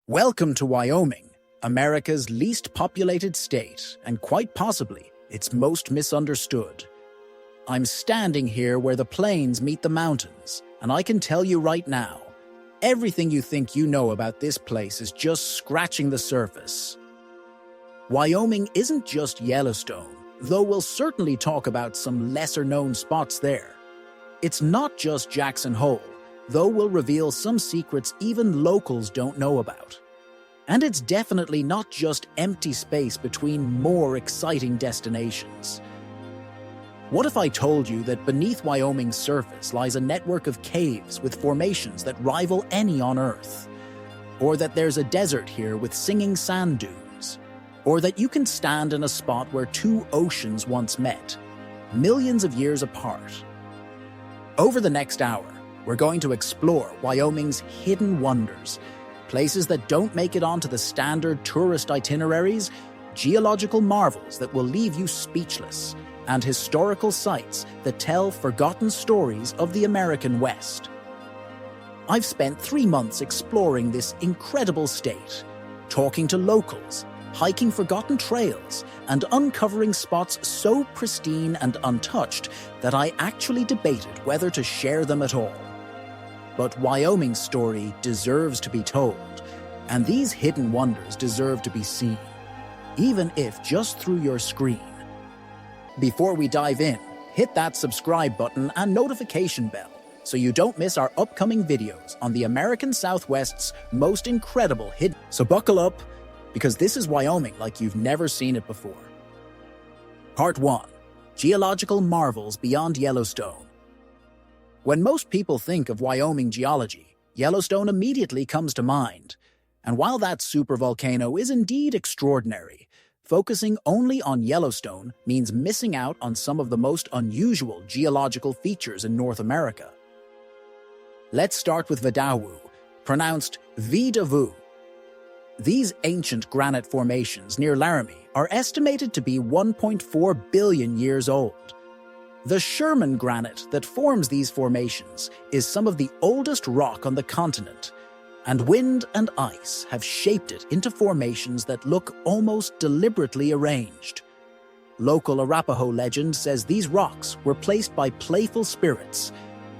Welcome to Wyoming, America's least populated state, and quite possibly its most misunderstood. I'm standing here where the plains meet the mountains, and I can tell you right now, everything you think you know about this place is just scratching the surface. Wyoming isn't just Yellowstone, though we'll certainly talk about some lesser-known spots there. It's not just Jackson Hole, though we'll reveal some secrets even locals don't know about. And it's definitely not just empty space between more exciting destinations. What if I told you that beneath Wyoming's surface lies a network of caves with formations that rival any on Earth? Or that there's a desert here with singing sand dunes? Or that you can stand in a spot where two oceans once met, millions of years apart? Over the next hour, we're going to explore Wyoming's hidden wonders, places that don't make it onto the standard tourist itineraries, geological marvels that will leave you speechless, and historical sites that tell forgotten stories of the American West. I've spent 3 months exploring this incredible state, talking to locals, hiking forgotten trails, and uncovering spots so pristine and untouched that I actually debated whether to share them at all. But Wyoming's story deserves to be told, and these hidden wonders deserve to be seen, even if just through your screen. Before we dive in, hit that subscribe button and notification bell so you don't miss our upcoming videos on the American Southwest's most incredible hidden. So buckle up, because this is Wyoming like you've never seen it before. Part 1. Geological Marvels Beyond Yellowstone. When most people think of Wyoming geology, Yellowstone immediately comes to mind. And while that supervolcano is indeed extraordinary, focusing only on Yellowstone means missing out on some of the most unusual geological features in North America. Let's start with Vidauwu, pronounced Vidauwu. These ancient granite formations near Laramie are estimated to be 1.4 billion years old. The Sherman granite that forms these formations is some of the oldest rock on the continent, and wind and ice have shaped it into formations that look almost deliberately arranged. Local Arapaho legend says these rocks were placed by playful spirits,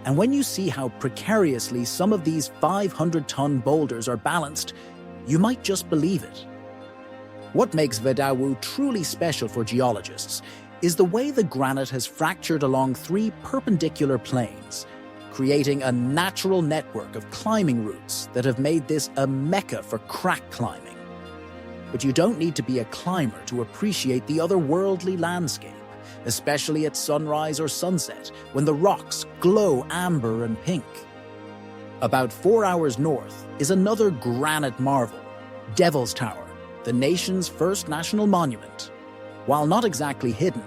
and when you see how precariously some of these 500-ton boulders are balanced, you might just believe it. What makes Vidauwu truly special for geologists is the way the granite has fractured along 3 perpendicular planes, creating a natural network of climbing routes that have made this a mecca for crack climbing. But you don't need to be a climber to appreciate the otherworldly landscape, especially at sunrise or sunset when the rocks glow amber and pink. About 4 hours north is another granite marvel, Devil's Tower, the nation's first national monument. While not exactly hidden,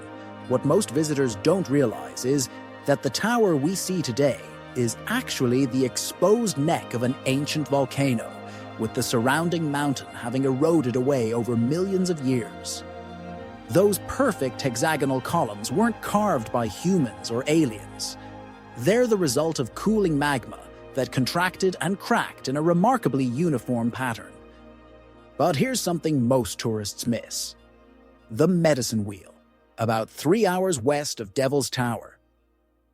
what most visitors don't realize is that the tower we see today is actually the exposed neck of an ancient volcano, with the surrounding mountain having eroded away over millions of years. Those perfect hexagonal columns weren't carved by humans or aliens. They're the result of cooling magma that contracted and cracked in a remarkably uniform pattern. But here's something most tourists miss. The Medicine Wheel, about 3 hours west of Devil's Tower.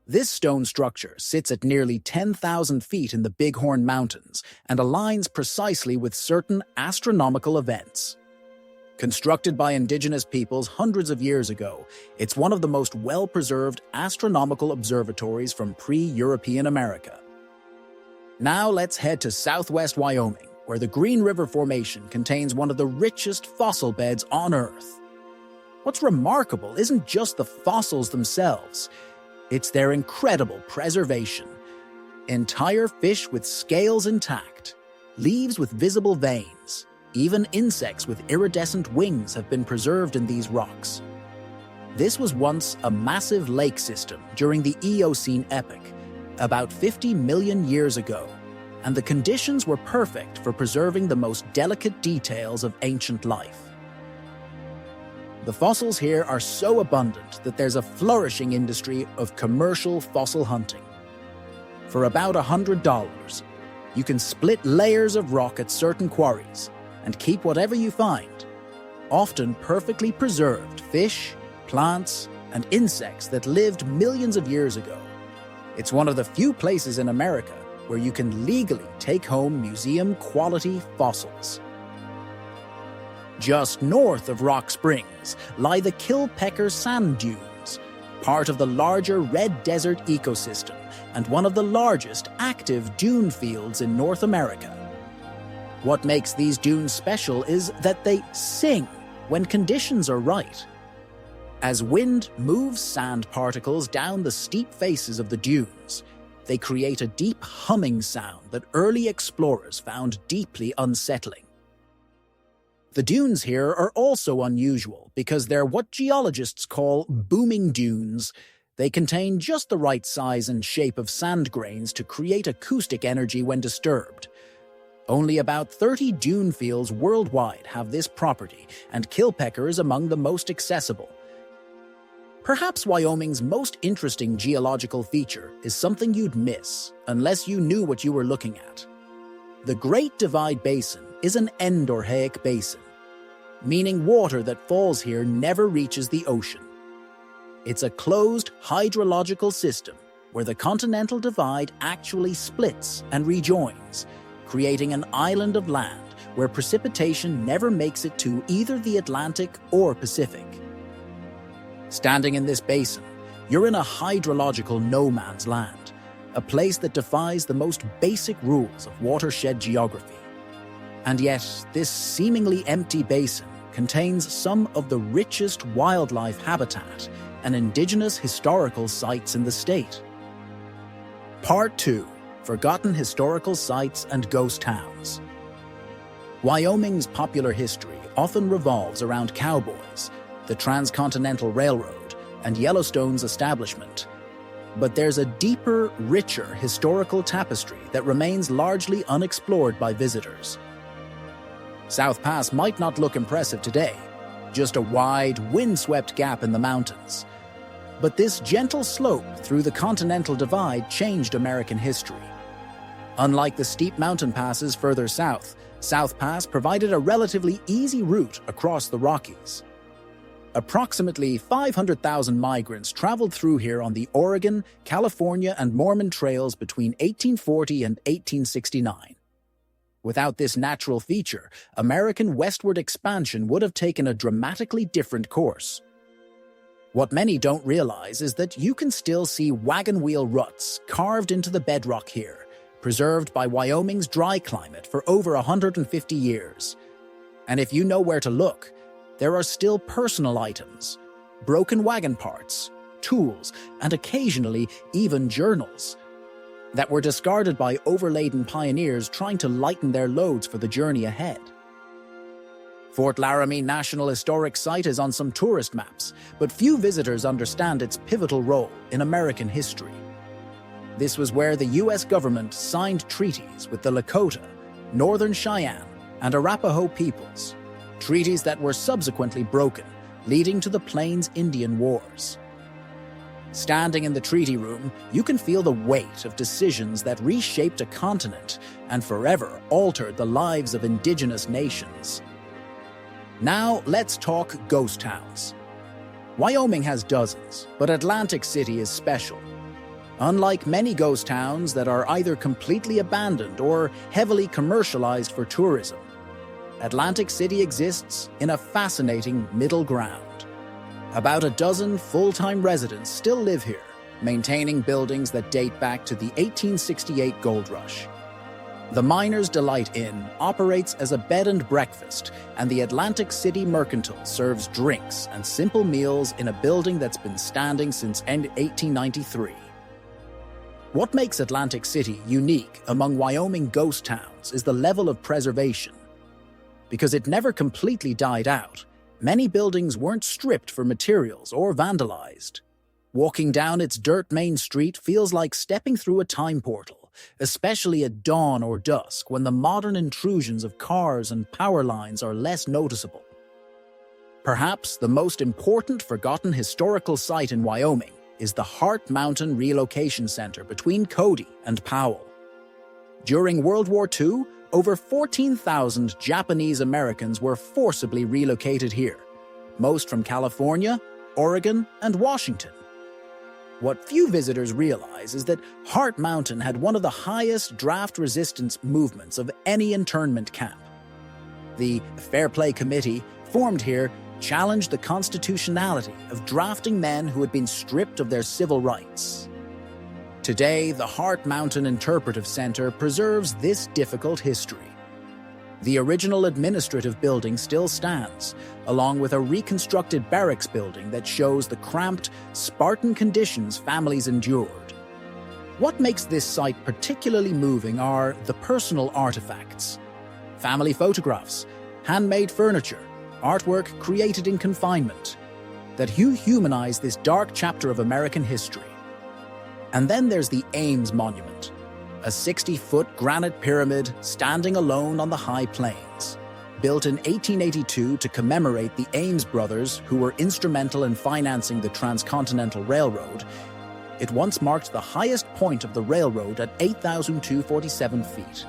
This stone structure sits at nearly 10,000 feet in the Bighorn Mountains and aligns precisely with certain astronomical events. Constructed by indigenous peoples hundreds of years ago, it's one of the most well-preserved astronomical observatories from pre-European America. Now let's head to southwest Wyoming, where the Green River Formation contains one of the richest fossil beds on Earth. What's remarkable isn't just the fossils themselves, it's their incredible preservation. Entire fish with scales intact, leaves with visible veins, even insects with iridescent wings have been preserved in these rocks. This was once a massive lake system during the Eocene epoch, about 50 million years ago, and the conditions were perfect for preserving the most delicate details of ancient life. The fossils here are so abundant that there's a flourishing industry of commercial fossil hunting. For about $100, You can split layers of rock at certain quarries and keep whatever you find, often perfectly preserved fish, plants, and insects that lived millions of years ago. It's one of the few places in America where you can legally take home museum-quality fossils. Just north of Rock Springs lie the Kilpecker Sand Dunes, part of the larger Red Desert ecosystem and one of the largest active dune fields in North America. What makes these dunes special is that they sing when conditions are right. As wind moves sand particles down the steep faces of the dunes, they create a deep humming sound that early explorers found deeply unsettling. The dunes here are also unusual because they're what geologists call booming dunes. They contain just the right size and shape of sand grains to create acoustic energy when disturbed. Only about 30 dune fields worldwide have this property, and Kilpecker is among the most accessible. Perhaps Wyoming's most interesting geological feature is something you'd miss unless you knew what you were looking at. The Great Divide Basin is an endorheic basin, meaning water that falls here never reaches the ocean. It's a closed hydrological system where the continental divide actually splits and rejoins, creating an island of land where precipitation never makes it to either the Atlantic or Pacific. Standing in this basin, you're in a hydrological no-man's land, a place that defies the most basic rules of watershed geography. And yet, this seemingly empty basin contains some of the richest wildlife habitat and indigenous historical sites in the state. Part 2: Forgotten Historical Sites and Ghost Towns. Wyoming's popular history often revolves around cowboys, the Transcontinental Railroad, and Yellowstone's establishment. But there's a deeper, richer historical tapestry that remains largely unexplored by visitors. South Pass might not look impressive today, just a wide, windswept gap in the mountains. But this gentle slope through the Continental Divide changed American history. Unlike the steep mountain passes further south, South Pass provided a relatively easy route across the Rockies. Approximately 500,000 migrants traveled through here on the Oregon, California, and Mormon trails between 1840 and 1869. Without this natural feature, American westward expansion would have taken a dramatically different course. What many don't realize is that you can still see wagon wheel ruts carved into the bedrock here, preserved by Wyoming's dry climate for over 150 years. And if you know where to look, there are still personal items, broken wagon parts, tools, and occasionally even journals that were discarded by overladen pioneers trying to lighten their loads for the journey ahead. Fort Laramie National Historic Site is on some tourist maps, but few visitors understand its pivotal role in American history. This was where the U.S. government signed treaties with the Lakota, Northern Cheyenne, and Arapaho peoples, treaties that were subsequently broken, leading to the Plains Indian Wars. Standing in the treaty room, you can feel the weight of decisions that reshaped a continent and forever altered the lives of indigenous nations. Now let's talk ghost towns. Wyoming has dozens, but Atlantic City is special. Unlike many ghost towns that are either completely abandoned or heavily commercialized for tourism, Atlantic City exists in a fascinating middle ground. About a dozen full-time residents still live here, maintaining buildings that date back to the 1868 gold rush. The Miners' Delight Inn operates as a bed and breakfast, and the Atlantic City Mercantile serves drinks and simple meals in a building that's been standing since 1893. What makes Atlantic City unique among Wyoming ghost towns is the level of preservation. Because it never completely died out, many buildings weren't stripped for materials or vandalized. Walking down its dirt main street feels like stepping through a time portal, especially at dawn or dusk when the modern intrusions of cars and power lines are less noticeable. Perhaps the most important forgotten historical site in Wyoming is the Heart Mountain Relocation Center between Cody and Powell. During World War II, over 14,000 Japanese Americans were forcibly relocated here, most from California, Oregon, and Washington. What few visitors realize is that Heart Mountain had one of the highest draft resistance movements of any internment camp. The Fair Play Committee, formed here, challenged the constitutionality of drafting men who had been stripped of their civil rights. Today, the Heart Mountain Interpretive Center preserves this difficult history. The original administrative building still stands, along with a reconstructed barracks building that shows the cramped, Spartan conditions families endured. What makes this site particularly moving are the personal artifacts. Family photographs, handmade furniture, artwork created in confinement, that humanize this dark chapter of American history. And then there's the Ames Monument, a 60-foot granite pyramid standing alone on the high plains. Built in 1882 to commemorate the Ames brothers who were instrumental in financing the Transcontinental Railroad, it once marked the highest point of the railroad at 8,247 feet.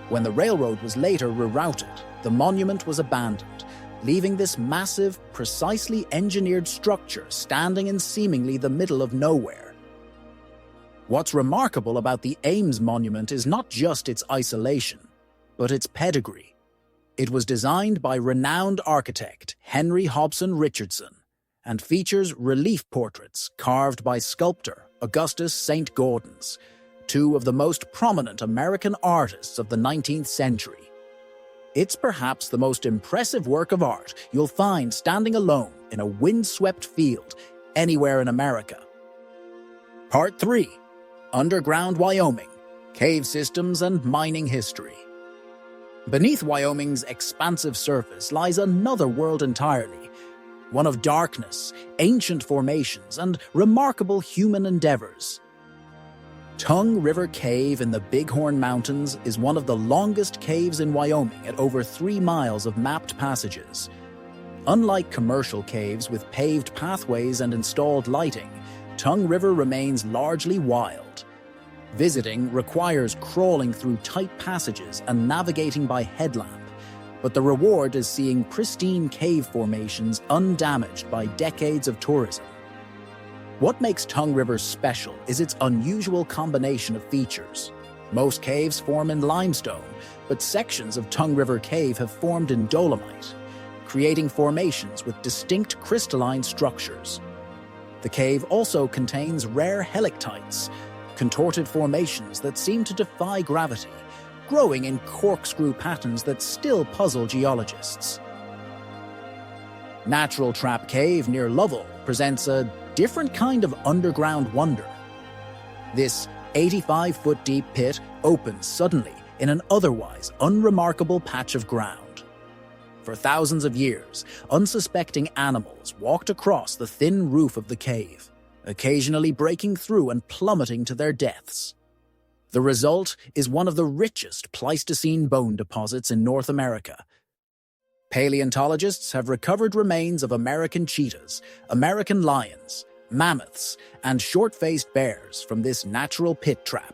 When the railroad was later rerouted, the monument was abandoned, leaving this massive, precisely engineered structure standing in seemingly the middle of nowhere. What's remarkable about the Ames Monument is not just its isolation, but its pedigree. It was designed by renowned architect Henry Hobson Richardson and features relief portraits carved by sculptor Augustus St. Gaudens, two of the most prominent American artists of the 19th century. It's perhaps the most impressive work of art you'll find standing alone in a windswept field anywhere in America. Part 3. Underground Wyoming, Cave Systems and Mining History. Beneath Wyoming's expansive surface lies another world entirely, one of darkness, ancient formations, and remarkable human endeavors. Tongue River Cave in the Bighorn Mountains is one of the longest caves in Wyoming at over 3 miles of mapped passages. Unlike commercial caves with paved pathways and installed lighting, Tongue River remains largely wild. Visiting requires crawling through tight passages and navigating by headlamp, but the reward is seeing pristine cave formations undamaged by decades of tourism. What makes Tongue River special is its unusual combination of features. Most caves form in limestone, but sections of Tongue River Cave have formed in dolomite, creating formations with distinct crystalline structures. The cave also contains rare helictites, contorted formations that seem to defy gravity, growing in corkscrew patterns that still puzzle geologists. Natural Trap Cave near Lovell presents a different kind of underground wonder. This 85-foot deep pit opens suddenly in an otherwise unremarkable patch of ground. For thousands of years, unsuspecting animals walked across the thin roof of the cave, occasionally breaking through and plummeting to their deaths. The result is one of the richest Pleistocene bone deposits in North America. Paleontologists have recovered remains of American cheetahs, American lions, mammoths, and short-faced bears from this natural pit trap.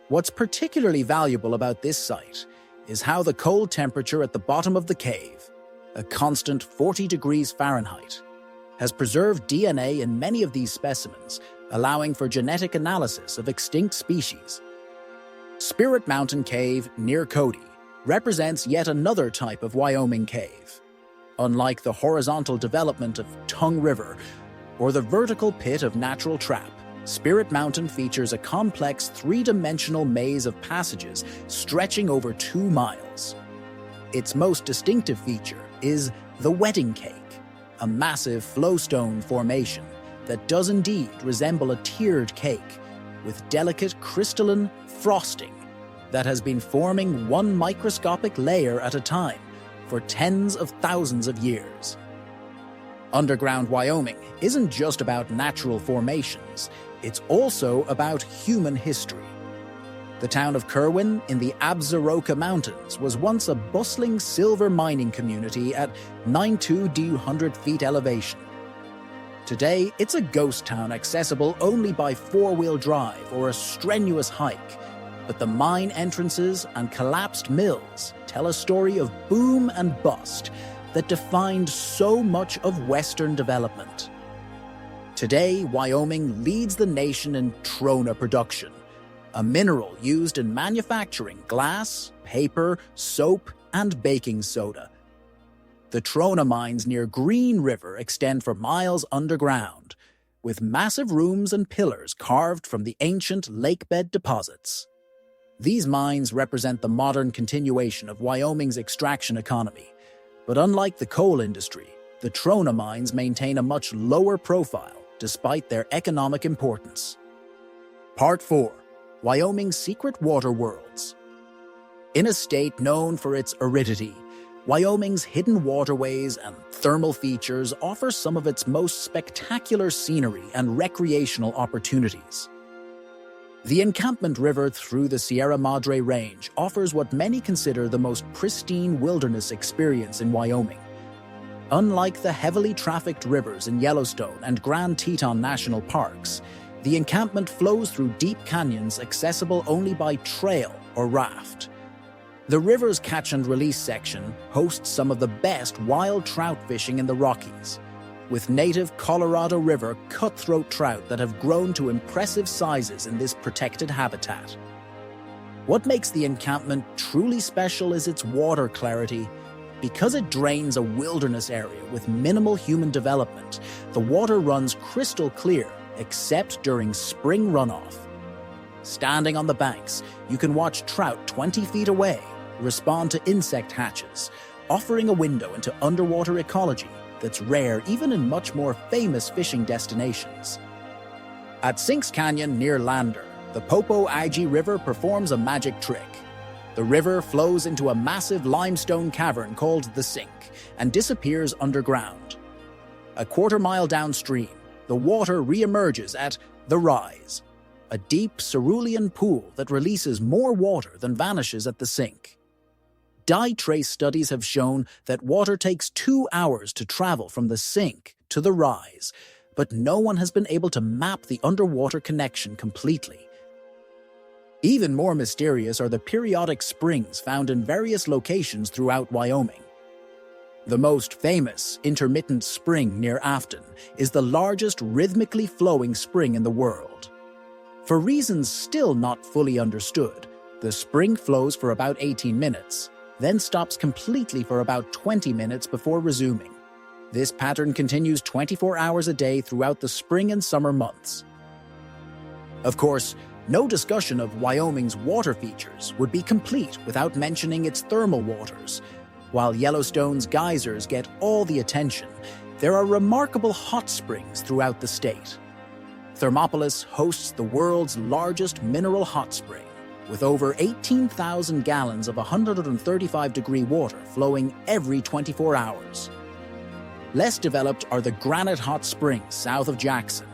What's particularly valuable about this site is how the cold temperature at the bottom of the cave, a constant 40 degrees Fahrenheit, has preserved DNA in many of these specimens, allowing for genetic analysis of extinct species. Spirit Mountain Cave near Cody represents yet another type of Wyoming cave. Unlike the horizontal development of Tongue River or the vertical pit of Natural Trap, Spirit Mountain features a complex three-dimensional maze of passages stretching over 2 miles. Its most distinctive feature is the wedding cake, a massive flowstone formation that does indeed resemble a tiered cake with delicate crystalline frosting that has been forming one microscopic layer at a time for tens of thousands of years. Underground Wyoming isn't just about natural formations, it's also about human history. The town of Kerwin in the Absaroka Mountains was once a bustling silver mining community at 9,200 feet elevation. Today, it's a ghost town accessible only by 4-wheel drive or a strenuous hike, but the mine entrances and collapsed mills tell a story of boom and bust that defined so much of Western development. Today, Wyoming leads the nation in trona production, a mineral used in manufacturing glass, paper, soap, and baking soda. The trona mines near Green River extend for miles underground, with massive rooms and pillars carved from the ancient lakebed deposits. These mines represent the modern continuation of Wyoming's extraction economy, but unlike the coal industry, the trona mines maintain a much lower profile despite their economic importance. Part 4. Wyoming's Secret Water Worlds. In a state known for its aridity, Wyoming's hidden waterways and thermal features offer some of its most spectacular scenery and recreational opportunities. The Encampment River through the Sierra Madre Range offers what many consider the most pristine wilderness experience in Wyoming. Unlike the heavily trafficked rivers in Yellowstone and Grand Teton National Parks, the encampment flows through deep canyons accessible only by trail or raft. The river's catch and release section hosts some of the best wild trout fishing in the Rockies, with native Colorado River cutthroat trout that have grown to impressive sizes in this protected habitat. What makes the encampment truly special is its water clarity. Because it drains a wilderness area with minimal human development, the water runs crystal clear except during spring runoff. Standing on the banks, you can watch trout 20 feet away respond to insect hatches, offering a window into underwater ecology that's rare even in much more famous fishing destinations. At Sinks Canyon near Lander, the Popo Agie River performs a magic trick. The river flows into a massive limestone cavern called the Sink and disappears underground. A quarter-mile downstream, the water re-emerges at the Rise, a deep cerulean pool that releases more water than vanishes at the Sink. Dye trace studies have shown that water takes 2 hours to travel from the Sink to the Rise, but no one has been able to map the underwater connection completely. Even more mysterious are the periodic springs found in various locations throughout Wyoming. The most famous intermittent spring near Afton is the largest rhythmically flowing spring in the world. For reasons still not fully understood, the spring flows for about 18 minutes, then stops completely for about 20 minutes before resuming. This pattern continues 24 hours a day throughout the spring and summer months. Of course, no discussion of Wyoming's water features would be complete without mentioning its thermal waters. While Yellowstone's geysers get all the attention, there are remarkable hot springs throughout the state. Thermopolis hosts the world's largest mineral hot spring, with over 18,000 gallons of 135-degree water flowing every 24 hours. Less developed are the Granite Hot Springs south of Jackson,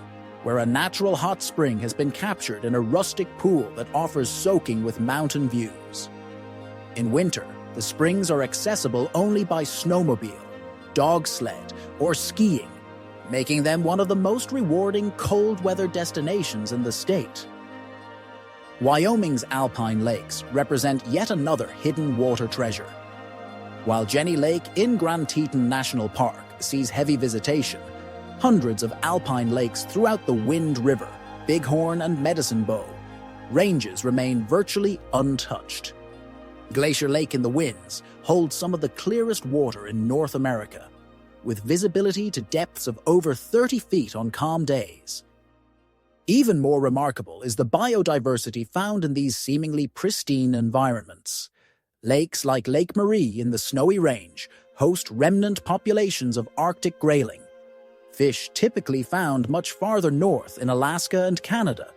where a natural hot spring has been captured in a rustic pool that offers soaking with mountain views. In winter, the springs are accessible only by snowmobile, dog sled, or skiing, making them one of the most rewarding cold-weather destinations in the state. Wyoming's alpine lakes represent yet another hidden water treasure. While Jenny Lake in Grand Teton National Park sees heavy visitation, hundreds of alpine lakes throughout the Wind River, Bighorn, and Medicine Bow ranges remain virtually untouched. Glacier Lake in the Winds holds some of the clearest water in North America, with visibility to depths of over 30 feet on calm days. Even more remarkable is the biodiversity found in these seemingly pristine environments. Lakes like Lake Marie in the Snowy Range host remnant populations of Arctic grayling, fish typically found much farther north in Alaska and Canada.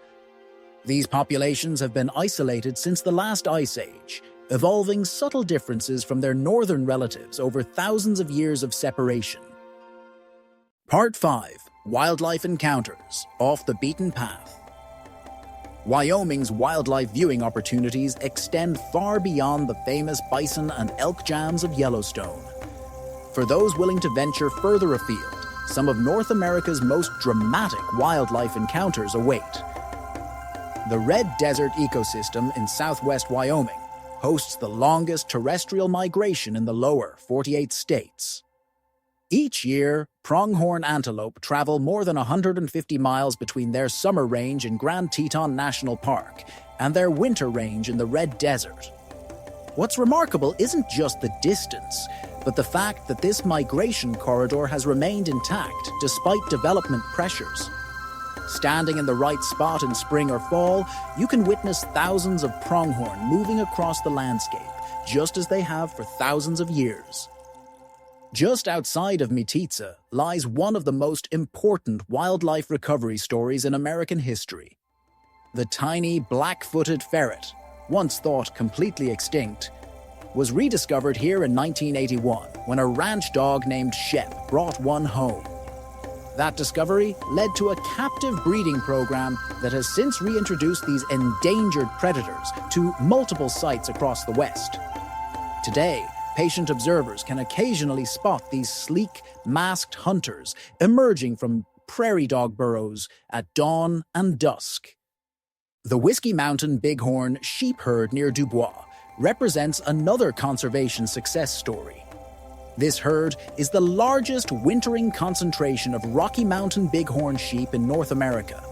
These populations have been isolated since the last ice age, evolving subtle differences from their northern relatives over thousands of years of separation. Part 5. Wildlife Encounters Off the Beaten Path. Wyoming's wildlife viewing opportunities extend far beyond the famous bison and elk jams of Yellowstone. For those willing to venture further afield, some of North America's most dramatic wildlife encounters await. The Red Desert ecosystem in southwest Wyoming hosts the longest terrestrial migration in the lower 48 states. Each year, pronghorn antelope travel more than 150 miles between their summer range in Grand Teton National Park and their winter range in the Red Desert. What's remarkable isn't just the distance, but the fact that this migration corridor has remained intact despite development pressures. Standing in the right spot in spring or fall, you can witness thousands of pronghorn moving across the landscape, just as they have for thousands of years. Just outside of Mititsa lies one of the most important wildlife recovery stories in American history. The tiny black-footed ferret, once thought completely extinct, was rediscovered here in 1981 when a ranch dog named Shep brought one home. That discovery led to a captive breeding program that has since reintroduced these endangered predators to multiple sites across the West. Today, patient observers can occasionally spot these sleek, masked hunters emerging from prairie dog burrows at dawn and dusk. The Whiskey Mountain Bighorn sheep herd near Dubois represents another conservation success story. This herd is the largest wintering concentration of Rocky Mountain Bighorn sheep in North America,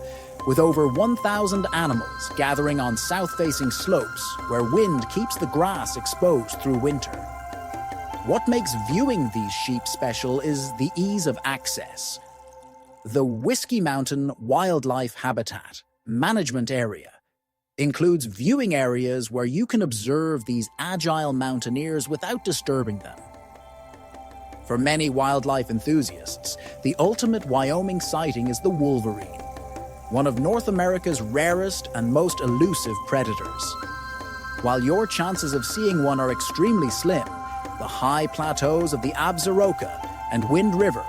with over 1,000 animals gathering on south-facing slopes where wind keeps the grass exposed through winter. What makes viewing these sheep special is the ease of access. The Whiskey Mountain Wildlife Habitat Management Area includes viewing areas where you can observe these agile mountaineers without disturbing them. For many wildlife enthusiasts, the ultimate Wyoming sighting is the wolverine, one of North America's rarest and most elusive predators. While your chances of seeing one are extremely slim, the high plateaus of the Absaroka and Wind River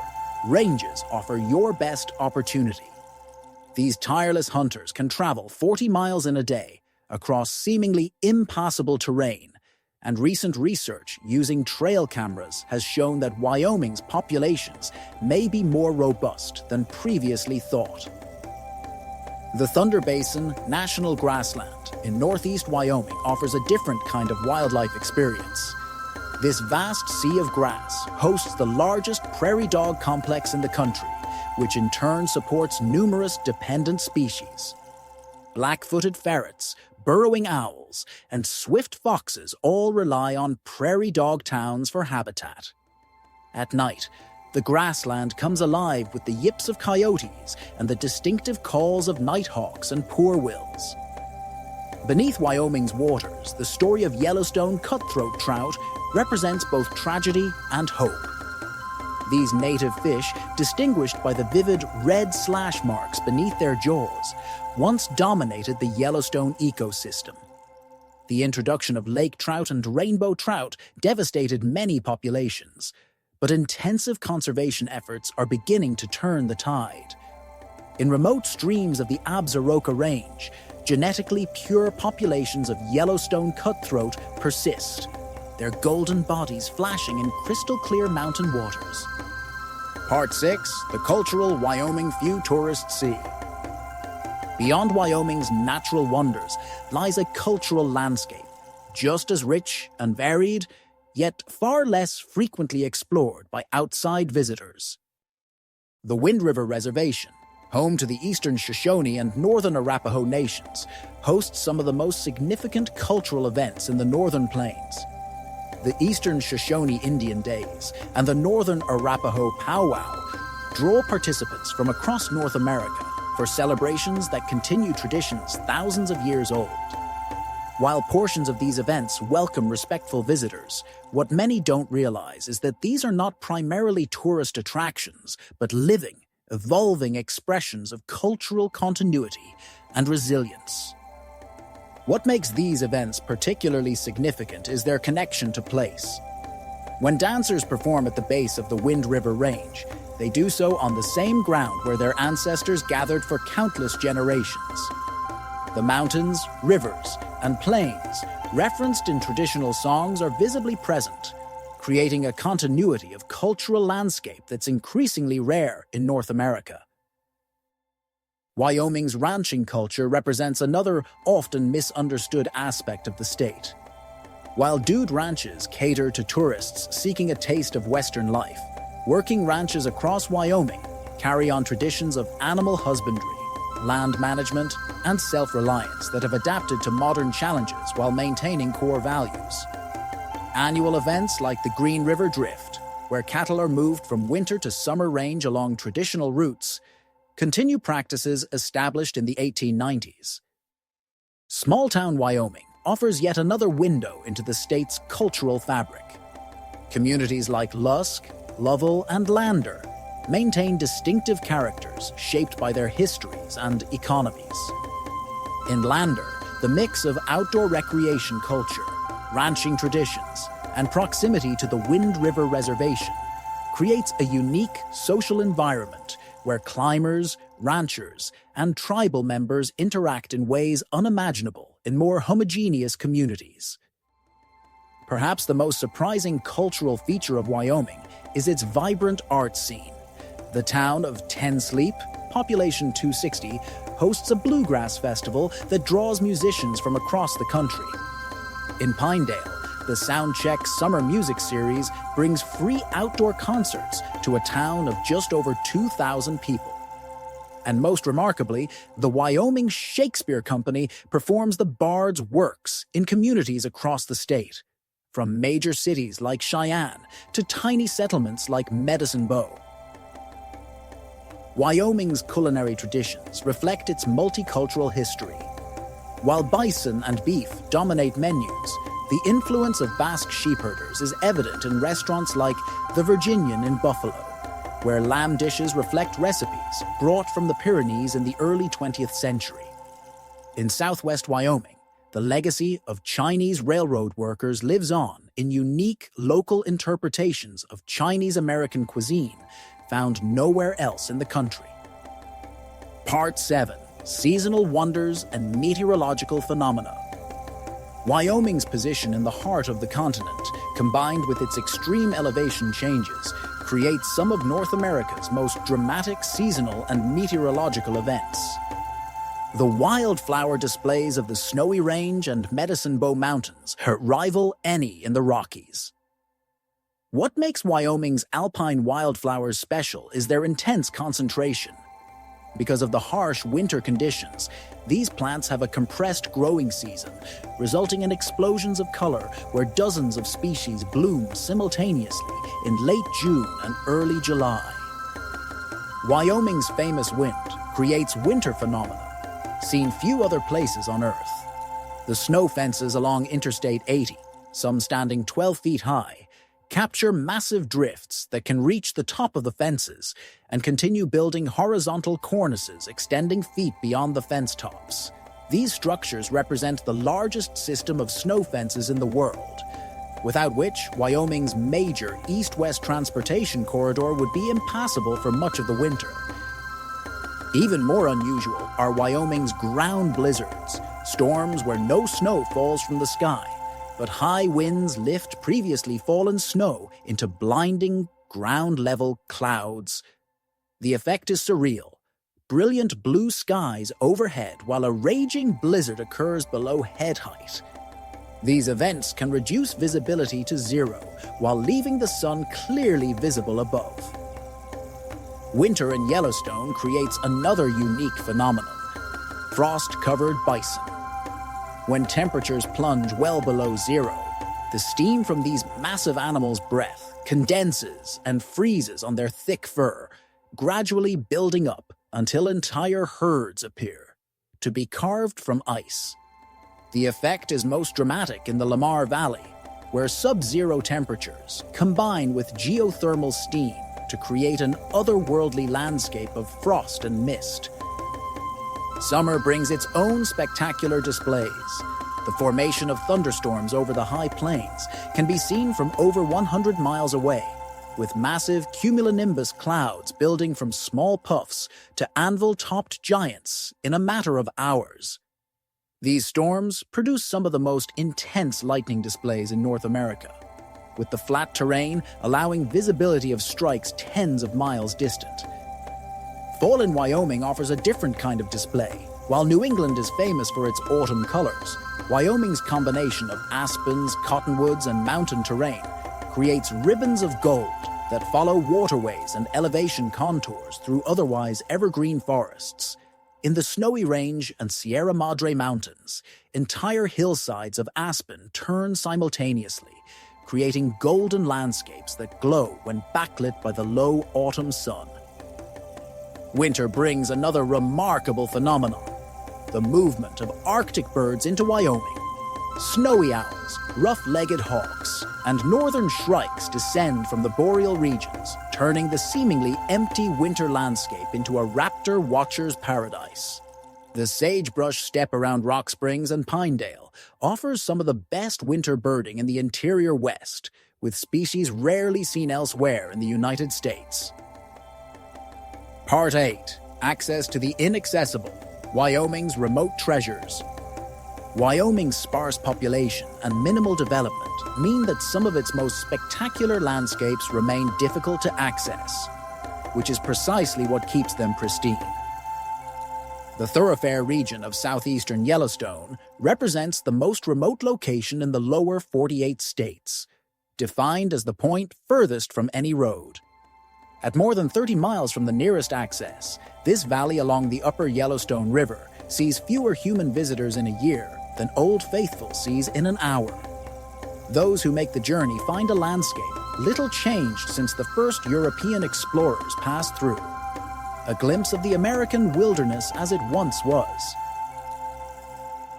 ranges offer your best opportunity. These tireless hunters can travel 40 miles in a day across seemingly impassable terrain, and recent research using trail cameras has shown that Wyoming's populations may be more robust than previously thought. The Thunder Basin National Grassland in northeast Wyoming offers a different kind of wildlife experience. This vast sea of grass hosts the largest prairie dog complex in the country, which in turn supports numerous dependent species. Black-footed ferrets, burrowing owls, and swift foxes all rely on prairie dog towns for habitat. At night, the grassland comes alive with the yips of coyotes and the distinctive calls of nighthawks and poor-wills. Beneath Wyoming's waters, the story of Yellowstone cutthroat trout represents both tragedy and hope. These native fish, distinguished by the vivid red slash marks beneath their jaws, once dominated the Yellowstone ecosystem. The introduction of lake trout and rainbow trout devastated many populations, but intensive conservation efforts are beginning to turn the tide. In remote streams of the Absaroka Range, genetically pure populations of Yellowstone cutthroat persist, their golden bodies flashing in crystal-clear mountain waters. Part 6, the cultural Wyoming few tourists see. Beyond Wyoming's natural wonders lies a cultural landscape, just as rich and varied, yet far less frequently explored by outside visitors. The Wind River Reservation, home to the Eastern Shoshone and Northern Arapaho nations, hosts some of the most significant cultural events in the Northern Plains. The Eastern Shoshone Indian Days and the Northern Arapaho Powwow draw participants from across North America for celebrations that continue traditions thousands of years old. While portions of these events welcome respectful visitors, what many don't realize is that these are not primarily tourist attractions, but living, evolving expressions of cultural continuity and resilience. What makes these events particularly significant is their connection to place. When dancers perform at the base of the Wind River Range, they do so on the same ground where their ancestors gathered for countless generations. The mountains, rivers, and plains referenced in traditional songs are visibly present, creating a continuity of cultural landscape that's increasingly rare in North America. Wyoming's ranching culture represents another often misunderstood aspect of the state. While dude ranches cater to tourists seeking a taste of Western life, working ranches across Wyoming carry on traditions of animal husbandry, land management, and self-reliance that have adapted to modern challenges while maintaining core values. Annual events like the Green River Drift, where cattle are moved from winter to summer range along traditional routes, continue practices established in the 1890s. Small-town Wyoming offers yet another window into the state's cultural fabric. Communities like Lusk, Lovell, and Lander maintain distinctive characters shaped by their histories and economies. In Lander, the mix of outdoor recreation culture, ranching traditions, and proximity to the Wind River Reservation creates a unique social environment where climbers, ranchers, and tribal members interact in ways unimaginable in more homogeneous communities. Perhaps the most surprising cultural feature of Wyoming is its vibrant art scene. The town of Ten Sleep, population 260, hosts a bluegrass festival that draws musicians from across the country. In Pinedale, the Soundcheck Summer Music Series brings free outdoor concerts to a town of just over 2,000 people. And most remarkably, the Wyoming Shakespeare Company performs the Bard's works in communities across the state, from major cities like Cheyenne to tiny settlements like Medicine Bow. Wyoming's culinary traditions reflect its multicultural history. While bison and beef dominate menus, the influence of Basque sheepherders is evident in restaurants like the Virginian in Buffalo, where lamb dishes reflect recipes brought from the Pyrenees in the early 20th century. In southwest Wyoming, the legacy of Chinese railroad workers lives on in unique local interpretations of Chinese-American cuisine found nowhere else in the country. Part 7. Seasonal Wonders and Meteorological Phenomena. Wyoming's position in the heart of the continent, combined with its extreme elevation changes, creates some of North America's most dramatic seasonal and meteorological events. The wildflower displays of the Snowy Range and Medicine Bow Mountains rival any in the Rockies. What makes Wyoming's alpine wildflowers special is their intense concentration. Because of the harsh winter conditions, these plants have a compressed growing season, resulting in explosions of color where dozens of species bloom simultaneously in late June and early July. Wyoming's famous wind creates winter phenomena, seen few other places on Earth. The snow fences along Interstate 80, some standing 12 feet high, capture massive drifts that can reach the top of the fences and continue building horizontal cornices extending feet beyond the fence tops. These structures represent the largest system of snow fences in the world, without which Wyoming's major east-west transportation corridor would be impassable for much of the winter. Even more unusual are Wyoming's ground blizzards, storms where no snow falls from the sky, but high winds lift previously fallen snow into blinding, ground-level clouds. The effect is surreal. Brilliant blue skies overhead while a raging blizzard occurs below head height. These events can reduce visibility to zero while leaving the sun clearly visible above. Winter in Yellowstone creates another unique phenomenon: frost-covered bison. When temperatures plunge well below zero, the steam from these massive animals' breath condenses and freezes on their thick fur, gradually building up until entire herds appear, to be carved from ice. The effect is most dramatic in the Lamar Valley, where sub-zero temperatures combine with geothermal steam to create an otherworldly landscape of frost and mist. Summer brings its own spectacular displays. The formation of thunderstorms over the high plains can be seen from over 100 miles away, with massive cumulonimbus clouds building from small puffs to anvil-topped giants in a matter of hours. These storms produce some of the most intense lightning displays in North America, with the flat terrain allowing visibility of strikes tens of miles distant. Fall in Wyoming offers a different kind of display. While New England is famous for its autumn colors, Wyoming's combination of aspens, cottonwoods, and mountain terrain creates ribbons of gold that follow waterways and elevation contours through otherwise evergreen forests. In the Snowy Range and Sierra Madre Mountains, entire hillsides of aspen turn simultaneously, creating golden landscapes that glow when backlit by the low autumn sun. Winter brings another remarkable phenomenon: the movement of Arctic birds into Wyoming. Snowy owls, rough-legged hawks, and northern shrikes descend from the boreal regions, turning the seemingly empty winter landscape into a raptor watcher's paradise. The sagebrush steppe around Rock Springs and Pinedale offers some of the best winter birding in the interior West, with species rarely seen elsewhere in the United States. Part 8. Access to the inaccessible. Wyoming's remote treasures. Wyoming's sparse population and minimal development mean that some of its most spectacular landscapes remain difficult to access, which is precisely what keeps them pristine. The thoroughfare region of southeastern Yellowstone represents the most remote location in the lower 48 states, defined as the point furthest from any road. At more than 30 miles from the nearest access, this valley along the upper Yellowstone River sees fewer human visitors in a year than Old Faithful sees in an hour. Those who make the journey find a landscape little changed since the first European explorers passed through. A glimpse of the American wilderness as it once was.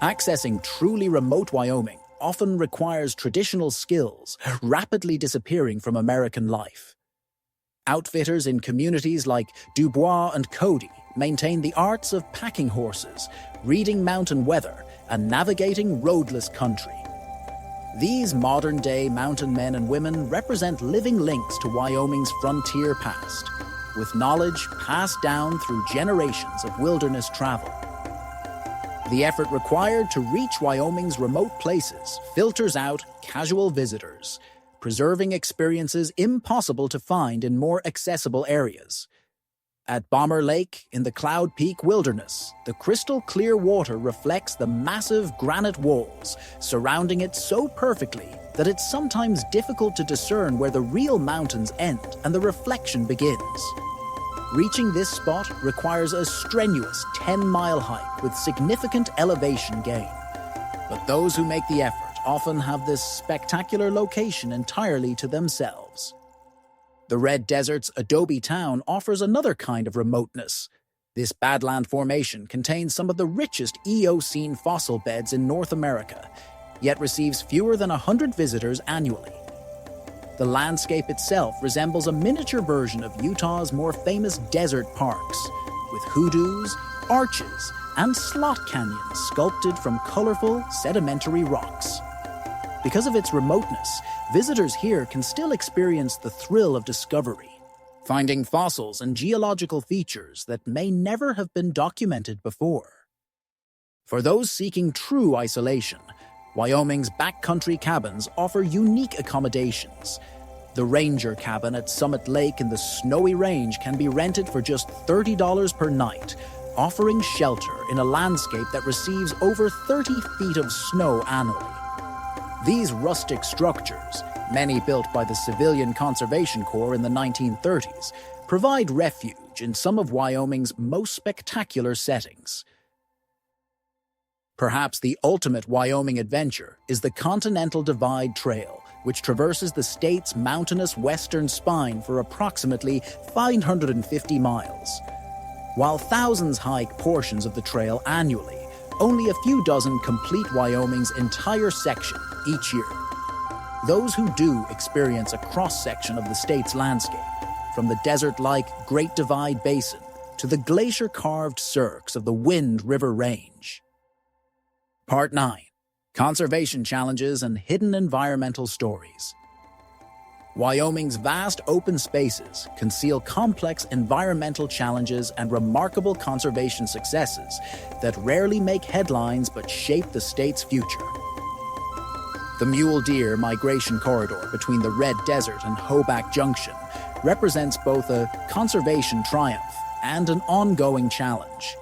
Accessing truly remote Wyoming often requires traditional skills rapidly disappearing from American life. Outfitters in communities like Dubois and Cody maintain the arts of packing horses, reading mountain weather, and navigating roadless country. These modern-day mountain men and women represent living links to Wyoming's frontier past, with knowledge passed down through generations of wilderness travel. The effort required to reach Wyoming's remote places filters out casual visitors, preserving experiences impossible to find in more accessible areas. At Bomber Lake in the Cloud Peak Wilderness, the crystal-clear water reflects the massive granite walls surrounding it so perfectly that it's sometimes difficult to discern where the real mountains end and the reflection begins. Reaching this spot requires a strenuous 10-mile hike with significant elevation gain. But those who make the effort often have this spectacular location entirely to themselves. The Red Desert's Adobe Town offers another kind of remoteness. This badland formation contains some of the richest Eocene fossil beds in North America, yet receives fewer than 100 visitors annually. The landscape itself resembles a miniature version of Utah's more famous desert parks, with hoodoos, arches, and slot canyons sculpted from colorful, sedimentary rocks. Because of its remoteness, visitors here can still experience the thrill of discovery, finding fossils and geological features that may never have been documented before. For those seeking true isolation, Wyoming's backcountry cabins offer unique accommodations. The Ranger cabin at Summit Lake in the Snowy Range can be rented for just $30 per night, offering shelter in a landscape that receives over 30 feet of snow annually. These rustic structures, many built by the Civilian Conservation Corps in the 1930s, provide refuge in some of Wyoming's most spectacular settings. Perhaps the ultimate Wyoming adventure is the Continental Divide Trail, which traverses the state's mountainous western spine for approximately 550 miles. While thousands hike portions of the trail annually, only a few dozen complete Wyoming's entire section each year. Those who do experience a cross-section of the state's landscape, from the desert-like Great Divide Basin to the glacier-carved cirques of the Wind River Range. Part 9. Conservation Challenges and Hidden Environmental Stories. Wyoming's vast open spaces conceal complex environmental challenges and remarkable conservation successes that rarely make headlines but shape the state's future. The mule deer migration corridor between the Red Desert and Hoback Junction represents both a conservation triumph and an ongoing challenge.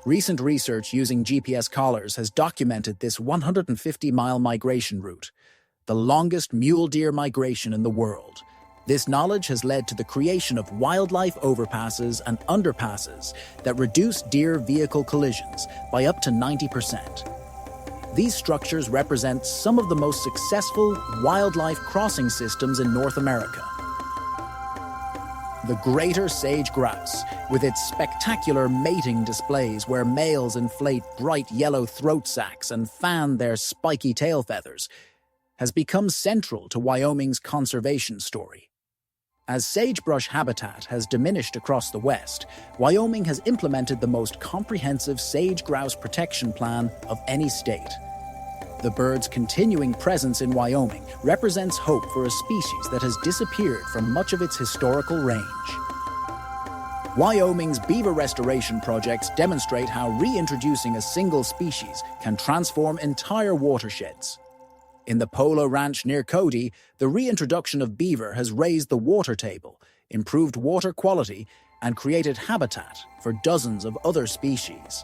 Recent research using GPS collars has documented this 150-mile migration route, the longest mule deer migration in the world. This knowledge has led to the creation of wildlife overpasses and underpasses that reduce deer vehicle collisions by up to 90%. These structures represent some of the most successful wildlife crossing systems in North America. The greater sage grouse, with its spectacular mating displays where males inflate bright yellow throat sacs and fan their spiky tail feathers, has become central to Wyoming's conservation story. As sagebrush habitat has diminished across the West, Wyoming has implemented the most comprehensive sage grouse protection plan of any state. The bird's continuing presence in Wyoming represents hope for a species that has disappeared from much of its historical range. Wyoming's beaver restoration projects demonstrate how reintroducing a single species can transform entire watersheds. In the Polo Ranch near Cody, the reintroduction of beaver has raised the water table, improved water quality, and created habitat for dozens of other species.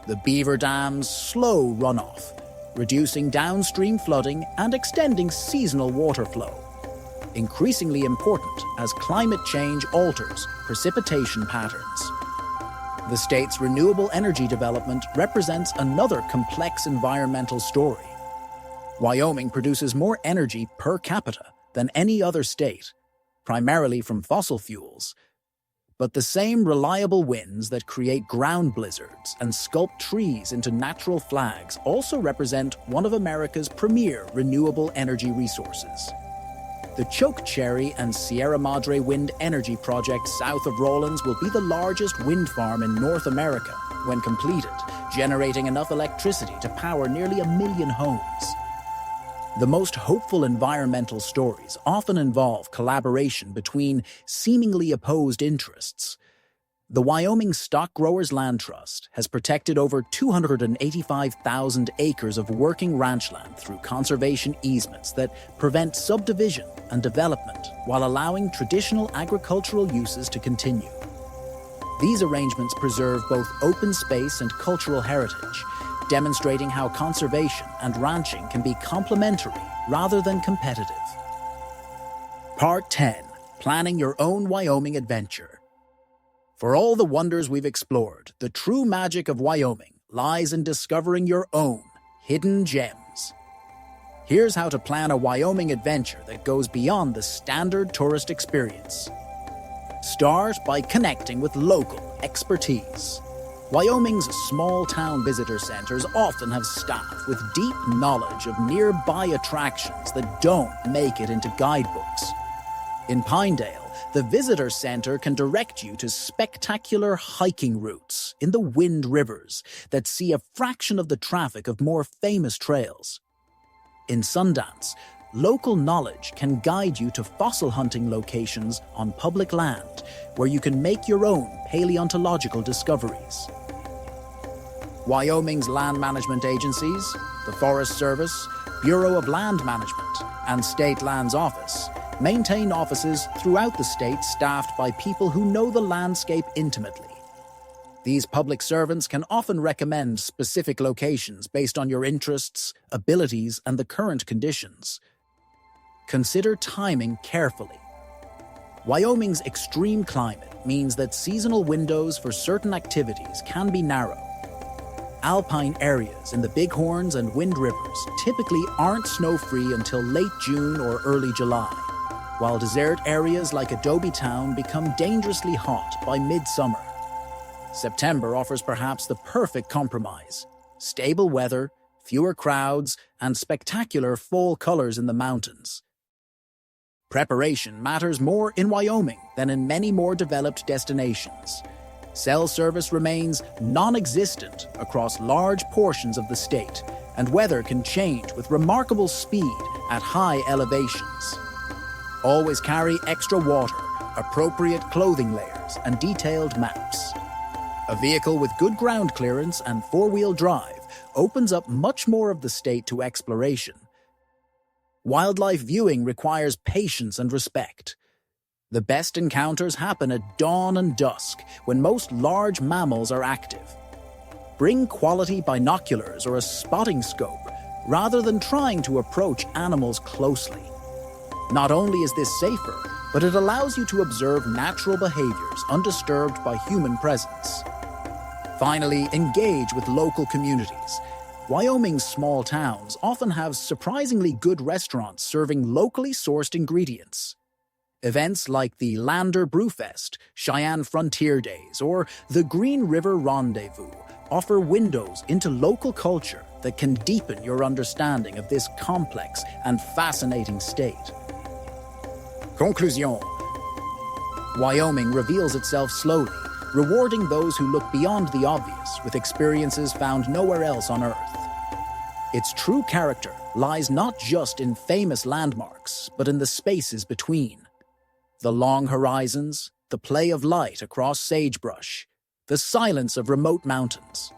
The beaver dams slow runoff, reducing downstream flooding and extending seasonal water flow. Increasingly important as climate change alters precipitation patterns. The state's renewable energy development represents another complex environmental story. Wyoming produces more energy per capita than any other state, primarily from fossil fuels. But the same reliable winds that create ground blizzards and sculpt trees into natural flags also represent one of America's premier renewable energy resources. The Chokecherry and Sierra Madre wind energy project south of Rawlins will be the largest wind farm in North America when completed, generating enough electricity to power nearly 1 million homes. The most hopeful environmental stories often involve collaboration between seemingly opposed interests. The Wyoming Stock Growers Land Trust has protected over 285,000 acres of working ranch land through conservation easements that prevent subdivision and development while allowing traditional agricultural uses to continue. These arrangements preserve both open space and cultural heritage, demonstrating how conservation and ranching can be complementary rather than competitive. Part 10. Planning your own Wyoming adventure. For all the wonders we've explored, the true magic of Wyoming lies in discovering your own hidden gems. Here's how to plan a Wyoming adventure that goes beyond the standard tourist experience. Start by connecting with local expertise. Wyoming's small-town visitor centers often have staff with deep knowledge of nearby attractions that don't make it into guidebooks. In Pinedale, the visitor center can direct you to spectacular hiking routes in the Wind Rivers that see a fraction of the traffic of more famous trails. In Sundance, local knowledge can guide you to fossil hunting locations on public land where you can make your own paleontological discoveries. Wyoming's land management agencies, the Forest Service, Bureau of Land Management, and State Lands Office maintain offices throughout the state staffed by people who know the landscape intimately. These public servants can often recommend specific locations based on your interests, abilities, and the current conditions. Consider timing carefully. Wyoming's extreme climate means that seasonal windows for certain activities can be narrow. Alpine areas in the Bighorns and Wind Rivers typically aren't snow-free until late June or early July, while desert areas like Adobe Town become dangerously hot by midsummer. September offers perhaps the perfect compromise: stable weather, fewer crowds, and spectacular fall colors in the mountains. Preparation matters more in Wyoming than in many more developed destinations. Cell service remains non-existent across large portions of the state, and weather can change with remarkable speed at high elevations. Always carry extra water, appropriate clothing layers, and detailed maps. A vehicle with good ground clearance and four-wheel drive opens up much more of the state to exploration. Wildlife viewing requires patience and respect. The best encounters happen at dawn and dusk, when most large mammals are active. Bring quality binoculars or a spotting scope, rather than trying to approach animals closely. Not only is this safer, but it allows you to observe natural behaviors undisturbed by human presence. Finally, engage with local communities. Wyoming's small towns often have surprisingly good restaurants serving locally sourced ingredients. Events like the Lander Brewfest, Cheyenne Frontier Days, or the Green River Rendezvous offer windows into local culture that can deepen your understanding of this complex and fascinating state. Conclusion. Wyoming reveals itself slowly, rewarding those who look beyond the obvious with experiences found nowhere else on Earth. Its true character lies not just in famous landmarks, but in the spaces between. The long horizons, the play of light across sagebrush, the silence of remote mountains.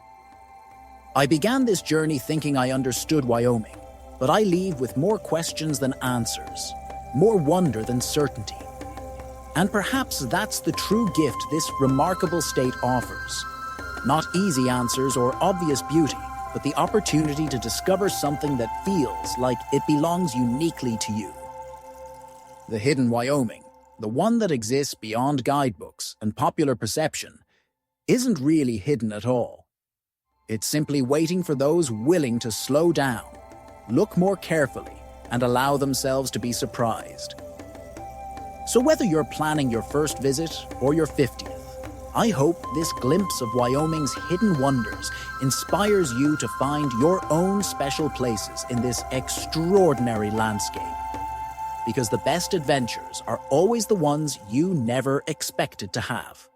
I began this journey thinking I understood Wyoming, but I leave with more questions than answers, more wonder than certainty. And perhaps that's the true gift this remarkable state offers. Not easy answers or obvious beauty, but the opportunity to discover something that feels like it belongs uniquely to you. The hidden Wyoming, the one that exists beyond guidebooks and popular perception, isn't really hidden at all. It's simply waiting for those willing to slow down, look more carefully, and allow themselves to be surprised. So whether you're planning your first visit or your 50th, I hope this glimpse of Wyoming's hidden wonders inspires you to find your own special places in this extraordinary landscape. Because the best adventures are always the ones you never expected to have.